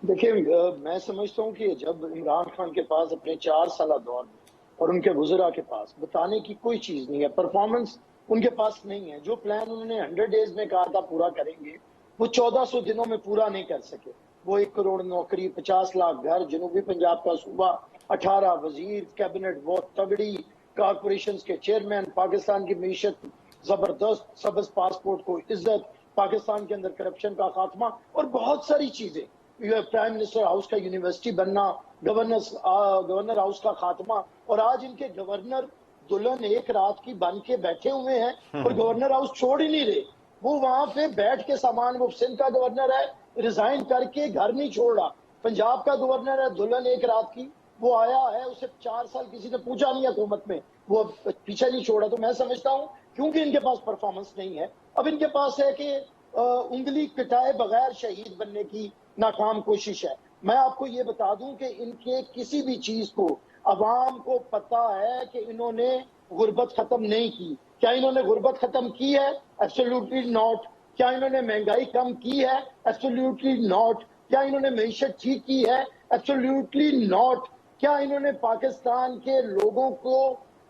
دیکھیں، میں سمجھتا ہوں کہ جب عمران خان کے پاس اپنے 4 سالہ دور میں اور ان کے وزراء کے پاس بتانے کی کوئی چیز نہیں ہے، پرفارمنس ان کے پاس نہیں ہے، جو پلان انہوں نے 100 ڈیز میں کہا تھا پورا کریں گے وہ 1400 دنوں میں پورا نہیں کر سکے. وہ 1 کروڑ نوکری، 50 لاکھ گھر، جنوبی پنجاب کا صوبہ، 18 وزیر کیبنٹ، بہت تگڑی کارپوریشنز کے چیئرمین، پاکستان کی معیشت زبردست، سبز پاسپورٹ کو عزت، پاکستان کے اندر کرپشن کا خاتمہ اور بہت ساری چیزیں، پرائم منسٹر ہاؤس کا یونیورسٹی بننا، گورنر ہاؤس کا خاتمہ، اور آج ان کے گورنر دلہن ایک رات کی بن کے بیٹھے ہوئے ہیں اور گورنر ہاؤس چھوڑ ہی نہیں رہے. وہ وہاں پہ بیٹھ کے سامان، وہ سندھ کا گورنر ہے، ریزائن کر کے گھر نہیں چھوڑ رہا. پنجاب کا گورنر ہے، دلہن ایک رات کی، وہ آیا ہے، اسے 4 سال کسی نے پوچھا نہیں حکومت میں، وہ پیچھے نہیں چھوڑا. تو میں سمجھتا ہوں کیونکہ ان کے پاس پرفارمنس نہیں ہے، اب ان کے پاس ہے کہ انگلی کٹائے بغیر شہید بننے کی ناکام کوشش ہے. میں آپ کو یہ بتا دوں کہ ان کے کسی بھی چیز کو عوام کو پتا ہے کہ انہوں نے غربت ختم نہیں کی. کیا انہوں نے غربت ختم کی ہے؟ Absolutely not. کیا انہوں نے مہنگائی کم کی ہے؟ Absolutely not. کیا انہوں نے معیشت ٹھیک کی ہے؟ Absolutely not. کیا انہوں نے پاکستان کے لوگوں کو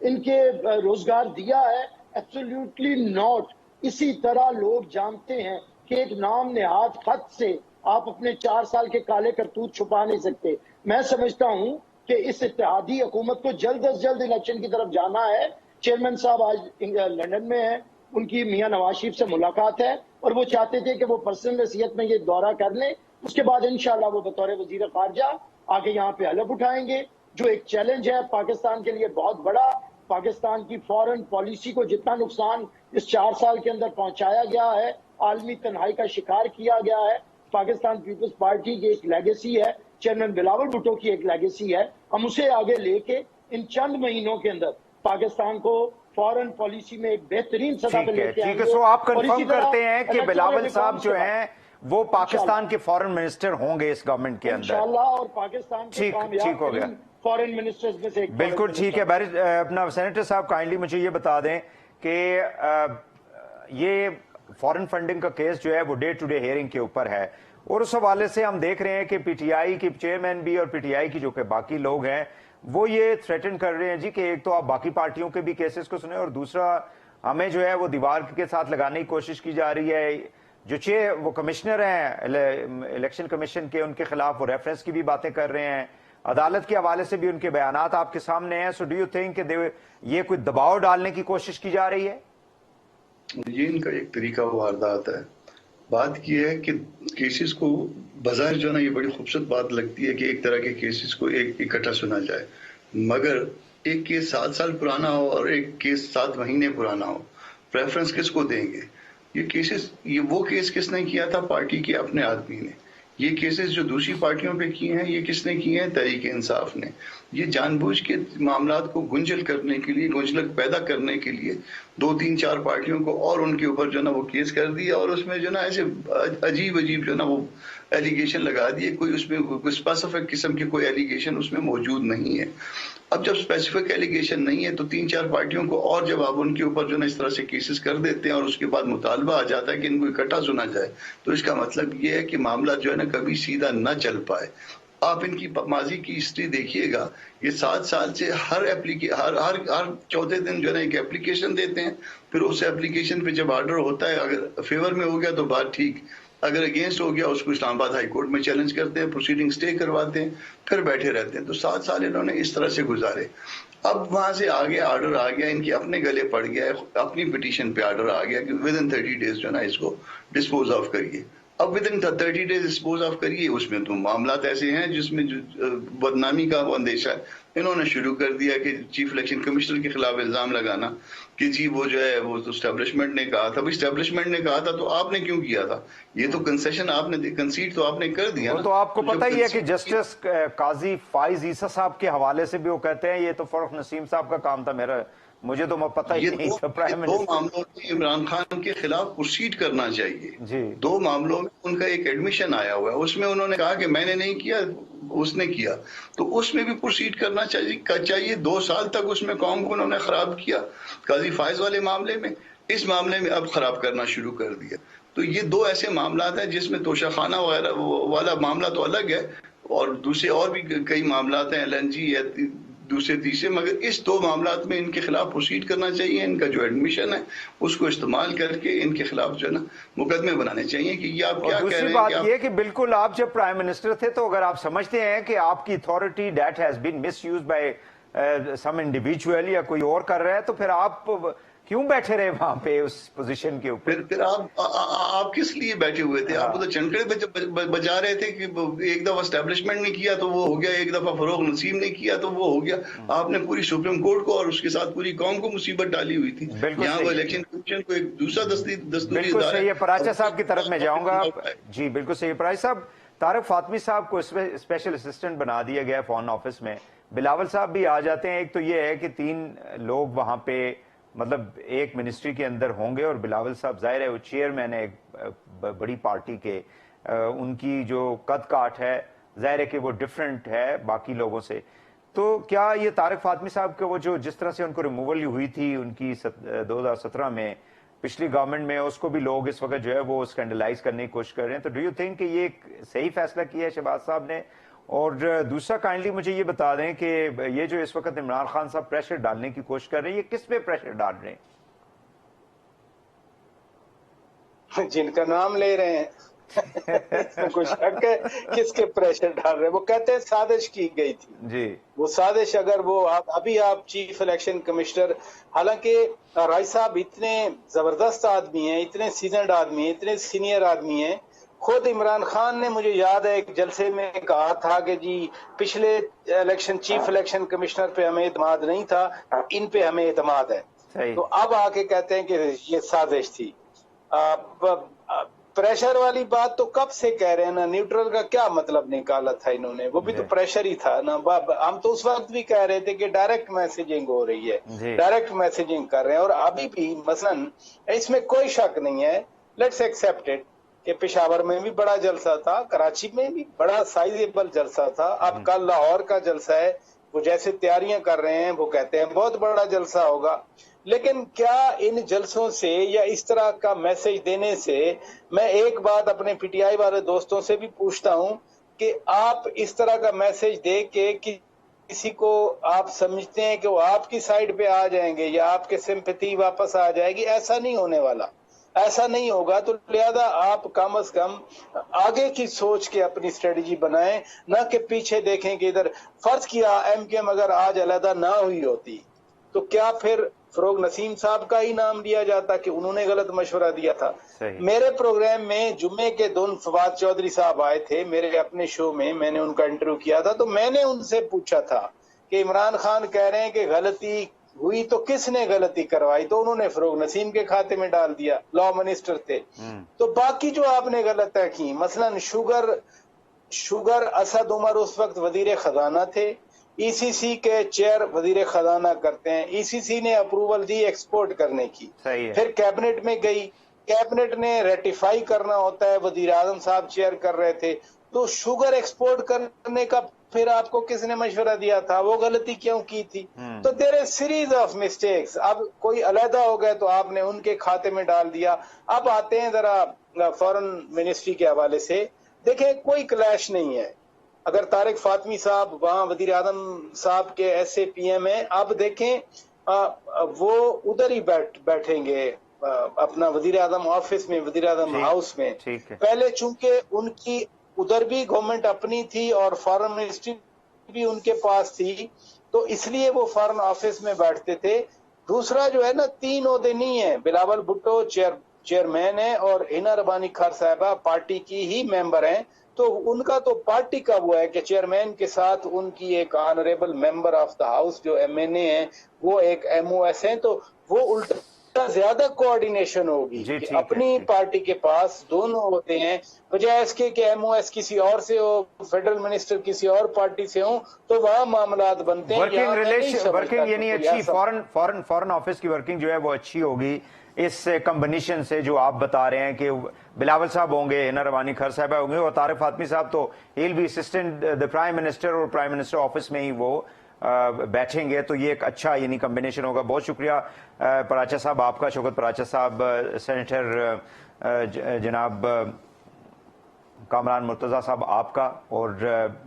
ان کے روزگار دیا ہے؟ Absolutely not. اسی طرح لوگ جانتے ہیں کہ ایک نام نہاد خط سے آپ اپنے 4 سال کے کالے کرتوت چھپا نہیں سکتے. میں سمجھتا ہوں کہ اس اتحادی حکومت کو جلد از جلد الیکشن کی طرف جانا ہے. چیئرمین صاحب آج لندن میں ہیں، ان کی میاں نواز شریف سے ملاقات ہے اور وہ چاہتے تھے کہ وہ پرسنل حیثیت میں یہ دورہ کر لیں، اس کے بعد انشاءاللہ وہ بطور وزیر خارجہ آگے یہاں پہ حلف اٹھائیں گے. جو ایک چیلنج ہے پاکستان کے لیے بہت بڑا، پاکستان کی فورن پالیسی کو جتنا نقصان اس 4 سال کے اندر پہنچایا گیا ہے، عالمی تنہائی کا شکار کیا گیا ہے، پاکستان پیپلز پارٹی کی ایک لیگیسی ہے، چیئرمین بلاول بھٹو کی ایک لیگیسی ہے. ہم اسے آگے لے کے ان چند مہینوں کے اندر پاکستان کو فورن پالیسی میں ایک بہترین سطح پہ لے کے آئیں گے. سو آپ کنفرم کرتے ہیں کہ بلاول صاحب جو ہیں وہ پاکستان کے فورن منسٹر ہوں گے اس گورنمنٹ کے اندر انشاءاللہ، اور پاکستان کے کامیاب ترین فورن منسٹرز میں سے ایک. بالکل ٹھیک ہے. اپنا سینیٹر صاحب کائنڈلی مجھے یہ بتا دیں کہ یہ فورن فنڈنگ کا کیس جو ہے وہ ڈے ٹو ڈے ہیئرنگ کے اوپر ہے، اور اس حوالے سے ہم دیکھ رہے ہیں کہ پی ٹی آئی کی چیئرمین بھی اور پی ٹی آئی کی جو کہ باقی لوگ ہیں وہ یہ تھریٹن کر رہے ہیں جی کہ ایک تو آپ باقی پارٹیوں کے بھی کیسز کو سنیں، اور دوسرا ہمیں جو ہے وہ دیوار کے ساتھ لگانے کی کوشش کی جا رہی ہے. جو وہ کمشنر ہیں الیکشن کمیشن کے، ان کے خلاف وہ ریفرنس کی بھی باتیں کر رہے ہیں، عدالت کے حوالے سے بھی ان کے بیانات آپ کے سامنے ہیں. سو ڈو یو تھنک کہ یہ کوئی دباؤ ڈالنے کی کوشش کی جا رہی ہے؟ یہ ان کا ایک طریقہ واردات ہے. بات یہ ہے کہ کیسز کو بظاہر جو ہے نا یہ بڑی خوبصورت بات لگتی ہے کہ ایک طرح کے کیسز کو ایک اکٹھا سنا جائے، مگر ایک کیس 7 سال پرانا ہو اور ایک کیس 7 مہینے پرانا ہو، پریفرنس کس کو دیں گے؟ یہ وہ کیس کس نے کیا تھا؟ پارٹی کے اپنے آدمی نے. یہ کیسز جو دوسری پارٹیوں پہ کیے ہیں یہ کس نے کیے ہیں؟ تحریک انصاف نے. یہ جان بوجھ کے معاملات کو گنجل کرنے کے لیے، گنجلک پیدا کرنے کے لیے 2-3-4 پارٹیوں کو اور ان کے اوپر جو نا وہ کیس کر دیا، اور اس میں جو نا ایسے عجیب جو نا وہ ایلیگیشن لگا دیے. کوئی اس میں اسپیسیفک قسم کی کوئی ایلیگیشن اس میں موجود نہیں ہے. اب جب اسپیسیفک ایلیگیشن نہیں ہے تو 3-4 پارٹیوں کو اور جب آپ ان کے اوپر جو نا اس طرح سے کیسز کر دیتے ہیں اور اس کے بعد مطالبہ آ جاتا ہے کہ ان کو اکٹھا سنا جائے، تو اس کا مطلب یہ ہے کہ معاملہ جو ہے نا کبھی سیدھا نہ چل پائے. آپ ان کی ماضی کی ہسٹری دیکھیے گا، یہ 7 سال سے ہر چوتھے دن جو ہے نا ایک اپلیکیشن دیتے ہیں، پھر اس اپلیکیشن پہ جب آرڈر ہوتا ہے اگر فیور میں ہو گیا تو بات ٹھیک، اگر اگینسٹ ہو گیا اس کو اسلام آباد ہائی کورٹ میں چیلنج کرتے ہیں، پروسیڈنگ سٹے کرواتے ہیں، پھر بیٹھے رہتے ہیں. تو 7 سال انہوں نے اس طرح سے گزارے. اب وہاں سے آگے آرڈر آ گیا، ان کے اپنے گلے پڑ گیا ہے، اپنی پٹیشن پہ آرڈر آ گیا کہ ودن 30 ڈیز جو ہے نا اس کو ڈسپوز آف کریے. اب ودن 30 ڈیز ڈسپوز آف کریے، اس میں تو معاملات ایسے ہیں جس میں بدنامی کا اندیشہ ہے. انہوں نے شروع کر دیا کہ چیف الیکشن کمشنر کے خلاف الزام لگانا کہ جی وہ جو ہے وہ تو اسٹیبلشمنٹ نے کہا تھا. اسٹیبلشمنٹ نے کہا تھا تو آپ نے کیوں کیا تھا؟ یہ تو کنسیشن آپ نے، کنسیڈ تو آپ نے کر دیا. تو آپ کو پتہ ہی ہے کہ جسٹس قاضی فائز عیسیٰ صاحب کے حوالے سے بھی وہ کہتے ہیں یہ تو فروخ نسیم صاحب کا کام تھا، مجھے تو پتہ ہی نہیں تھا پرائم منسٹر. 2 معاملوں میں عمران خان کے خلاف پروسیڈ کرنا چاہیے. 2 معاملوں میں ان کا ایک ایڈمیشن آیا ہوا ہے, اس میں انہوں نے کہا کہ میں نے نہیں کیا, اس نے کیا, تو اس میں بھی پروسیڈ کرنا چاہیے. 2 سال تک اس میں قوم کو انہوں نے خراب کیا قاضی فائز والے معاملے میں, اس معاملے میں اب خراب کرنا شروع کر دیا. تو یہ 2 ایسے معاملات ہیں جس میں توشہ خانہ وغیرہ والا معاملہ تو الگ ہے, اور دوسرے اور بھی کئی معاملات ہیں, LNG یا دوسرے تیسرے, مگر اس 2 معاملات میں ان کے خلاف پروسیڈ کرنا چاہیے. ان کا جو ایڈمیشن ہے اس کو استعمال کر کے ان کے خلاف جو ہے نا مقدمے بنانے چاہیے کہ یہ آپ کیا کہہ رہے ہیں. دوسری بات یہ کہ بالکل آپ جب پرائم منسٹر تھے تو اگر آپ سمجھتے ہیں کہ آپ کی authority that has been miss use by some individual یا کوئی اور کر رہا ہے, تو پھر آپ کیوں بیٹھے رہے وہاں پہ اس پوزیشن کے اوپر؟ پھر آپ کس لیے بیٹھے ہوئے تھے؟ آپ تو چنکڑے بجا رہے تھے کہ ایک دفعہ اسٹیبلشمنٹ نے کیا تو وہ ہو گیا, ایک دفعہ فروغ نسیم نے کیا تو وہ ہو گیا. آپ نے پوری سپریم کورٹ کو اور اس کے ساتھ پوری قوم کو مصیبت ڈالی ہوئی تھی. یہاں وہ الیکشن کمیشن کو ایک دوسرا دستوری بالکل صحیح ہے. پراچا صاحب کی طرف میں جاؤں گا. جی بالکل صحیح ہے. پراچا صاحب, طارق فاطمی صاحب کو اسپیشل اسسٹنٹ بنا دیا گیا فارن آفس میں, بلاول صاحب بھی آ جاتے ہیں. ایک تو یہ ہے کہ 3 لوگ وہاں پہ مطلب ایک منسٹری کے اندر ہوں گے, اور بلاول صاحب ظاہر ہے وہ چیئرمین ہے ایک بڑی پارٹی کے, ان کی جو قد کاٹ ہے ظاہر ہے کہ وہ ڈیفرنٹ ہے باقی لوگوں سے. تو کیا یہ طارق فاطمی صاحب کے وہ جو جس طرح سے ان کو ریموول ہوئی تھی ان کی 2017 میں پچھلی گورنمنٹ میں, اس کو بھی لوگ اس وقت جو ہے وہ اسکینڈلائز کرنے کی کوشش کر رہے ہیں, تو ڈو یو تھنک کہ یہ ایک صحیح فیصلہ کیا ہے شہباز صاحب نے؟ اور دوسرا کائنڈلی مجھے یہ بتا دیں کہ یہ جو اس وقت عمران خان صاحب پریشر ڈالنے کی کوشش کر رہے ہیں, یہ کس پہ پریشر ڈال رہے ہیں؟ جن کا نام لے رہے ہیں کچھ شک ہے کس کے پریشر ڈال رہے ہیں. وہ کہتے ہیں سازش کی گئی تھی. جی وہ سازش, اگر وہ ابھی آپ چیف الیکشن کمشنر, حالانکہ رائے صاحب اتنے زبردست آدمی ہیں, اتنے سیزنڈ آدمی ہیں, اتنے سینئر آدمی ہیں. خود عمران خان نے, مجھے یاد ہے ایک جلسے میں کہا تھا کہ جی پچھلے الیکشن چیف الیکشن کمشنر پہ ہمیں اعتماد نہیں تھا, ان پہ ہمیں اعتماد ہے. تو اب آ کے کہتے ہیں کہ یہ سازش تھی. پریشر والی بات تو کب سے کہہ رہے ہیں نا, نیوٹرل کا کیا مطلب نکالا تھا انہوں نے, وہ بھی تو پریشر ہی تھا نا. ہم تو اس وقت بھی کہہ رہے تھے کہ ڈائریکٹ میسیجنگ ہو رہی ہے, ڈائریکٹ میسیجنگ کر رہے ہیں. اور ابھی بھی مثلا اس میں کوئی شک نہیں ہے, لیٹس ایکسپٹ اٹ, کہ پشاور میں بھی بڑا جلسہ تھا, کراچی میں بھی بڑا سائزیبل جلسہ تھا, اب کل لاہور کا جلسہ ہے, وہ جیسے تیاریاں کر رہے ہیں وہ کہتے ہیں بہت بڑا جلسہ ہوگا. لیکن کیا ان جلسوں سے یا اس طرح کا میسج دینے سے, میں ایک بات اپنے پی ٹی آئی والے دوستوں سے بھی پوچھتا ہوں کہ آپ اس طرح کا میسج دے کے کسی کو آپ سمجھتے ہیں کہ وہ آپ کی سائیڈ پہ آ جائیں گے یا آپ کے سمپیتھی واپس آ جائے گی؟ ایسا نہیں ہونے والا, ایسا نہیں ہوگا. تو لہذا آپ کم از کم آگے کی سوچ کے اپنی اسٹریٹجی بنائیں, نہ کہ پیچھے دیکھیں کہ ادھر فرض کیا ایم کیو ایم اگر آج علیحدہ نہ ہوئی ہوتی تو کیا پھر فروغ نسیم صاحب کا ہی نام لیا جاتا کہ انہوں نے غلط مشورہ دیا تھا؟ میرے پروگرام میں جمعے کے دن فواد چودھری صاحب آئے تھے میرے اپنے شو میں, میں نے ان کا انٹرویو کیا تھا, تو میں نے ان سے پوچھا تھا کہ عمران خان کہہ رہے ہیں کہ غلطی ہوئی تو کس نے غلطی کروائی, تو انہوں نے فروغ نسیم کے کھاتے میں ڈال دیا, لا منسٹر تھے. تو باقی جو آپ نے غلط کی, مثلا شوگر اسد عمر اس وقت وزیر خزانہ تھے, ای سی سی کے چیئر وزیر خزانہ کرتے ہیں, ای سی سی نے اپروول دی ایکسپورٹ کرنے کی, پھر کیبنٹ میں گئی, کیبنٹ نے ریٹیفائی کرنا ہوتا ہے, وزیر اعظم صاحب چیئر کر رہے تھے. تو شوگر ایکسپورٹ کرنے کا پھر آپ کو کس نے مشورہ دیا تھا, وہ غلطی کیوں کی تھی؟ تو دیر از سیریز آف مسٹیکس. اب کوئی علیحدہ ہو گئے تو آپ نے ان کے کھاتے میں ڈال دیا. اب آتے ہیں ذرا فورن منسٹری کے حوالے سے, دیکھیں کوئی کلیش نہیں ہے. اگر طارق فاطمی صاحب وہاں وزیر اعظم صاحب کے ایس اے پی ایم ہیں, آپ دیکھیں وہ ادھر ہی بیٹھیں گے اپنا وزیر اعظم آفس میں, وزیر اعظم ہاؤس میں. پہلے چونکہ ان کی ادھر بھی گورنمنٹ اپنی تھی اور فارن منسٹری بھی ان کے پاس تھی, تو اس لیے وہ فارن آفس میں بیٹھتے تھے. دوسرا جو ہے نا, 3 عہدے نہیں ہیں, بلاول بھٹو چیئرمین ہے اور ہنا ربانی خان صاحبہ پارٹی کی ہی ممبر ہیں, تو ان کا تو پارٹی کا وہ ہے کہ چیئرمین کے ساتھ ان کی ایک honourable member of the house جو ایم این اے ہیں وہ ایک ایم او ایس ہیں, تو وہ الٹا زیادہ کوآرڈینیشن ہوگی کہ اپنی پارٹی کے پاس دونوں ہوتے ہیں، بجائے اس کے کہ ایم او ایس کسی اور سے ہو، فیڈرل منسٹر کسی اور پارٹی سے ہوں تو وہاں معاملات بنتے ہیں. ورکنگ یعنی اچھی فورن آفس کی ورکنگ جو ہے وہ اچھی ہوگی اس کمبینیشن سے جو آپ بتا رہے ہیں کہ بلاول صاحب ہوں گے، ہنا روانی خر صاحبہ ہوں گے اور طارق فاطمی صاحب تو he'll be assistant the prime minister اور پرائم منسٹر آفس میں ہی وہ بیٹھیں گے، تو یہ ایک اچھا یعنی کمبینیشن ہوگا. بہت شکریہ پراچا صاحب آپ کا، شوکت پراچا صاحب، سینیٹر جناب کامران مرتضیٰ صاحب آپ کا، اور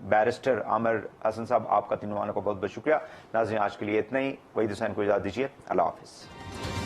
بیرسٹر عامر حسن صاحب آپ کا، تینوں کا بہت بہت شکریہ. ناظرین آج کے لیے اتنا ہی. وحید حسین کو اجازت دیجیے. اللہ حافظ.